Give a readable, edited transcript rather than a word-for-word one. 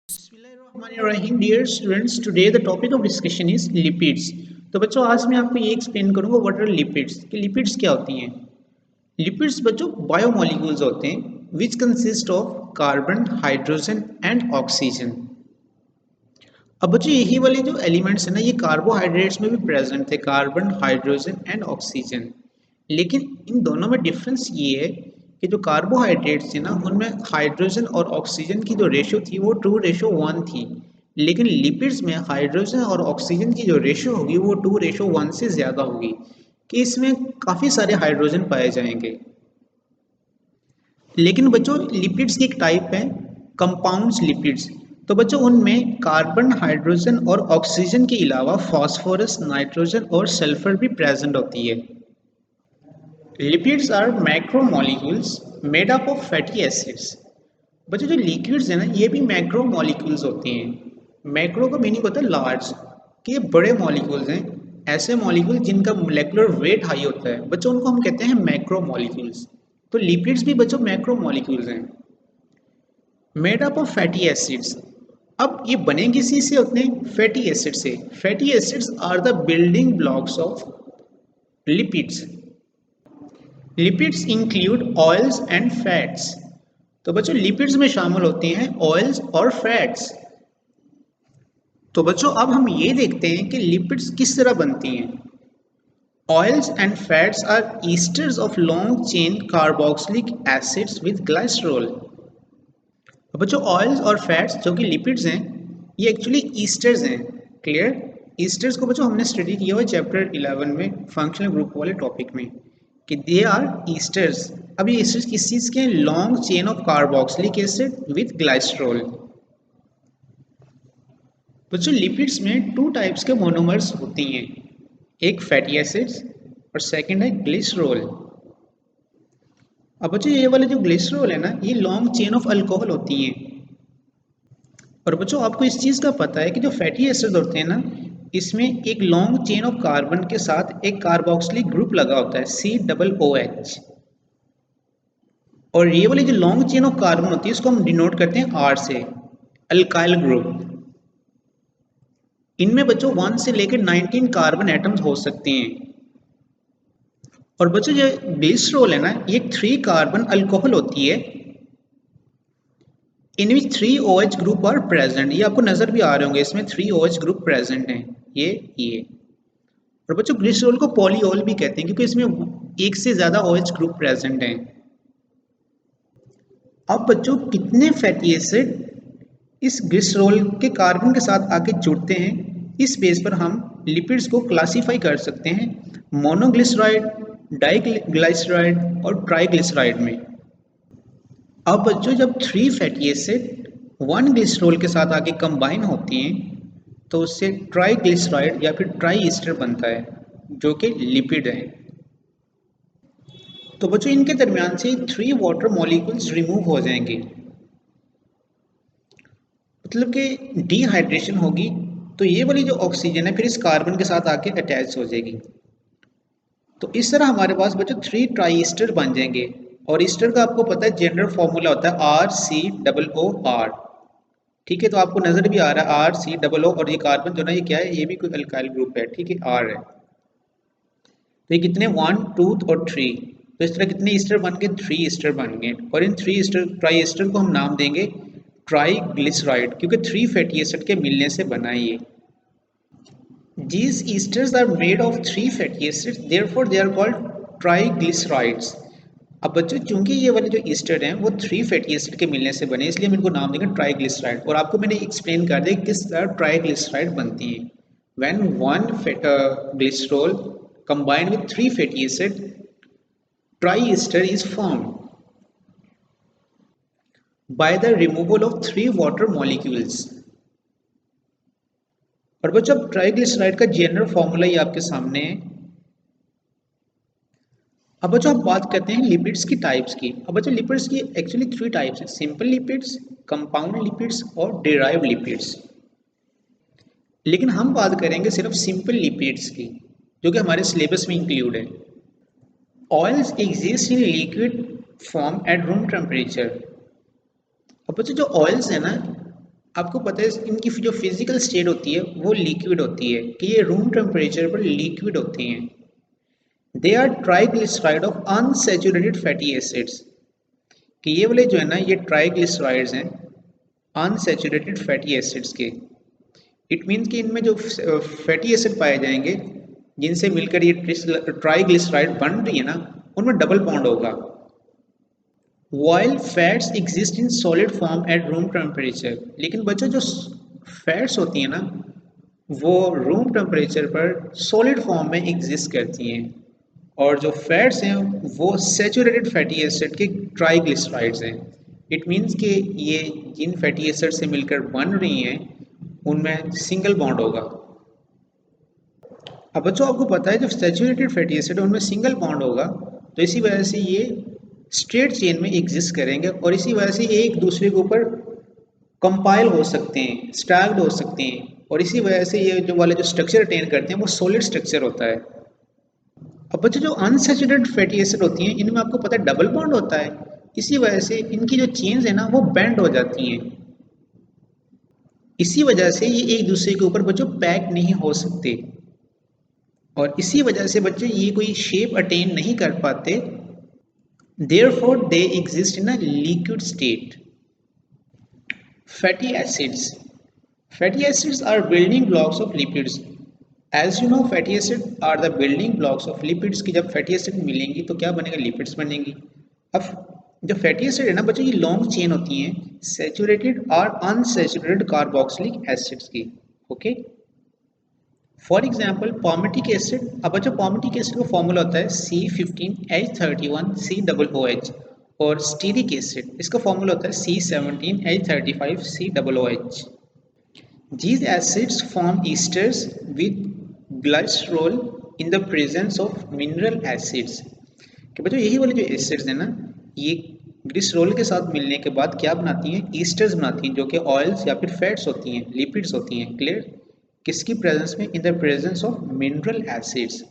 Bismillahirrahmanirrahim. Dear students, today the topic of discussion is lipids. तो बच्चों आज मैं आपको ये एक्सप्लेन करूंगा व्हाट आर लिपिड्स कि लिपिड्स क्या होती हैं। लिपिड्स बच्चों बायोमोलिक्यूल्स होते हैं which consist of carbon, hydrogen and oxygen. अब बच्चों यही वाले जो एलिमेंट्स हैं ना ये कार्बोहाइड्रेट्स में भी प्रेजेंट थे, कार्बन, हाइड्रोजन एंड ऑक्सीजन। लेकिन इन दोनों में डिफरेंस ये है कि जो कार्बोहाइड्रेट्स थे ना उनमें हाइड्रोजन और ऑक्सीजन की जो रेशियो थी वो 2:1 थी। लेकिन लिपिड्स में हाइड्रोजन और ऑक्सीजन की जो रेशियो होगी वो 2:1 से ज़्यादा होगी, कि इसमें काफ़ी सारे हाइड्रोजन पाए जाएंगे। लेकिन बच्चों लिपिड्स की एक टाइप है कंपाउंड्स लिपिड्स। तो बच्चों उनमें कार्बन, हाइड्रोजन और ऑक्सीजन के अलावा फास्फोरस, नाइट्रोजन और सल्फर भी प्रेजेंट होती है। Lipids are macromolecules made up of fatty acids. बच्चों जो लिक्विड्स हैं ना ये भी मैक्रोमोलिक्यूल्स होते हैं। मैक्रो का मीनिंग होता है लार्ज, कि ये बड़े मॉलिक्यूल्स हैं, ऐसे मॉलिक्यूल जिनका मोलेकुलर वेट हाई होता है बच्चों उनको हम कहते हैं मैक्रोमोलिक्यूल्स। तो लिपिड्स भी बच्चों मैक्रोमोलिक्यूल्स हैं made up of fatty acids. अब ये बने किसी से होते हैं? फैटी एसिड से। Fatty acids are the building blocks of lipids. Lipids include oils and fats. तो बच्चों लिपिड्स में शामिल होते हैं ऑयल्स और फैट्स। तो बच्चों अब हम ये देखते हैं कि लिपिड्स किस तरह बनती हैं। Oils and fats are esters of long chain carboxylic acids with glycerol. बच्चों ऑयल्स और फैट्स जो कि लिपिड्स हैं ये एक्चुअली ईस्टर्स हैं। क्लियर? ईस्टर्स को बच्चों हमने स्टडी किया हुआ चैप्टर 11 में फंक्शनल ग्रुप वाले टॉपिक में, कि दे आर ईस्टर्स। अब ये ईस्टर्स किस चीज़ के हैं? Long chain of carboxylic acid with glycerol. बच्चों लिपिड्स में टू टाइप्स के मोनोमर्स होती हैं, एक फैटी एसिड्स और सेकंड है ग्लिसरॉल। अब बच्चों ये वाले जो ग्लिसरॉल है ना ये लॉन्ग चेन ऑफ अल्कोहल होती हैं। और बच्चों आपको इस चीज़ का पता है कि जो फैटी एसिड होते हैं ना इसमें एक लॉन्ग चेन ऑफ कार्बन के साथ एक कार्बोक्सिलिक ग्रुप लगा होता है COOH। और ये वाली जो लॉन्ग चेन ऑफ कार्बन होती है इसको हम डिनोट करते हैं R से, अल्काइल ग्रुप। इनमें बच्चों 1 से लेकर 19 कार्बन एटम्स हो सकते हैं। और बच्चों जो ग्लिसरॉल है ना ये 3 कार्बन अल्कोहल होती है, इनमें 3 OH ग्रुप आर प्रेजेंट। ये आपको नजर भी आ रहे होंगे, इसमें 3 OH ग्रुप प्रेजेंट हैं, ये। और बच्चों ग्लिसरॉल को पॉलीऑल भी कहते हैं क्योंकि इसमें एक से ज्यादा OH ग्रुप प्रेजेंट हैं। अब बच्चों कितने फैटी एसिड इस ग्लिसरॉल के कार्बन के साथ आके जुड़ते हैं, इस बेस पर हम लिपिड्स को क्लासीफाई कर सकते हैं मोनोग्लिसराइड, डाइग्लिसराइड और ट्राइग्लिसराइड में। अब बच्चों जब 3 फैटी एसिड 1 ग्लिसरॉल के साथ आके कंबाइन होती हैं तो उससे ट्राइग्लिसराइड या फिर ट्राई ईस्टर बनता है जो कि लिपिड है। तो बच्चों इनके दरमियान से 3 वाटर मॉलिक्यूल्स रिमूव हो जाएंगे, मतलब कि डिहाइड्रेशन होगी। तो ये वाली जो ऑक्सीजन है फिर इस कार्बन के साथ आके अटैच हो जाएगी। तो इस तरह हमारे पास बच्चों 3 ट्राई ईस्टर बन जाएंगे। और ईस्टर का आपको पता है जनरल फॉर्मूला होता है RCOOR। ठीक है, तो आपको नजर भी आ रहा है RCOO और ये कार्बन जो ना ये क्या है, ये भी कोई अल्काइल ग्रुप है। ठीक है, R है। तो ये कितने 1 2 और 3, तो इस तरह कितने ईस्टर बन गए? 3 ईस्टर बन गए। और इन 3 ईस्टर ट्राई ईस्टर को हम नाम देंगे ट्राइग्लिसराइड, क्योंकि 3 फैटी एसिड के मिलने से बना है ये। These esters are made of 3 fatty acids, therefore they are called triglycerides। अब बच्चों चूंकि ये वाले जो ईस्टर हैं वो 3 फैटी एसिड के मिलने से बने इसलिए हम इनको नाम देंगे ट्राइग्लिसराइड। और आपको मैंने एक्सप्लेन कर दिया किस तरह ट्राइग्लिसराइड बनती है। When one glycerol combined with 3 fatty acid, triester is formed by the removal of 3 water molecules। और बच्चों अब ट्राइग्लिसराइड का जनरल फॉर्मूला ये आपके सामने है। अब बच्चों आप बात करते हैं लिपिड्स की टाइप्स की। अब बच्चों लिपिड्स की एक्चुअली 3 टाइप्स हैं, सिंपल लिपिड्स, कंपाउंड लिपिड्स और डिराइव्ड लिपिड्स। लेकिन हम बात करेंगे सिर्फ सिंपल लिपिड्स की जो कि हमारे सिलेबस में इंक्लूड है। Oils exist in liquid form at room temperature. अब बच्चों जो ऑयल्स है ना आपको पता है इनकी जो फिजिकल स्टेट होती है वो लिक्विड होती है, कि ये रूम टेम्परेचर पर लिक्विड होती हैं। They are triglyceride of unsaturated fatty acids, कि ये वाले जो है ना ये ट्राइग्लिसराइड्स हैं अनसैचुरेटेड फैटी एसिड्स के। इट मीन्स कि इनमें जो फैटी एसिड पाए जाएंगे जिनसे मिलकर ये ट्राइग्लिसराइड बन रही है ना, उनमें डबल बॉन्ड होगा। While fats exist in solid form at room temperature, लेकिन बच्चों जो फैट्स होती हैं ना वो रूम टेम्परेचर पर सॉलिड फॉर्म में एग्जिस्ट करती हैं, और जो फैट्स हैं वो सैचुरेटेड फैटी एसिड के ट्राइग्लिसराइड्स हैं। इट मीन्स कि ये जिन फैटी एसिड से मिलकर बन रही हैं उनमें सिंगल बॉन्ड होगा। अब बच्चों आपको पता है जब सैचुरेटेड फैटी एसिड उनमें सिंगल बॉन्ड होगा तो इसी वजह से ये स्ट्रेट चेन में एग्जिस्ट करेंगे और इसी वजह से एक दूसरे के ऊपर कंपाइल हो सकते हैं, स्टैक्ड हो सकते हैं, और इसी वजह से ये जो वाले जो स्ट्रक्चर अटेन करते हैं वो सॉलिड स्ट्रक्चर होता है। अब बच्चों जो अनसैचुरेटेड फैटी एसिड होती हैं इनमें आपको पता है डबल बॉन्ड होता है, इसी वजह से इनकी जो चेन्स है ना वो बेंड हो जाती हैं। इसी वजह से ये एक दूसरे के ऊपर बच्चों पैक नहीं हो सकते, और इसी वजह से बच्चे ये कोई शेप अटेन नहीं कर पाते। Therefore, they exist in a liquid state. Fatty acids. Fatty acids are building blocks of lipids. As you know, fatty acids are the building blocks of lipids कि जब fatty acid मिलेंगी तो क्या बनेगा, lipids बनेंगी। अब जो fatty acid है ना बच्चों ये लॉन्ग चेन होती हैं सैचुरेटेड और अनसैचुरेटेड कार्बोक्सिलिक एसिड्स की। Okay, for example palmitic acid. अब बच्चों palmitic एसिड का फॉर्मूला होता है C15H31COOH, और स्टीरिक एसिड इसका फॉर्मूला होता है C17H35COOH। These acids form esters with glycerol in the presence of mineral acids। कि बच्चों यही वाले जो एसिड्स हैं ना ये ग्लिसरॉल के साथ मिलने के बाद क्या बनाती हैं, ईस्टर्स बनाती हैं, जो कि ऑयल्स या फिर फैट्स होती हैं, लिपिड्स होती हैं। क्लियर, किसकी प्रेजेंस में, in the presence of mineral acids.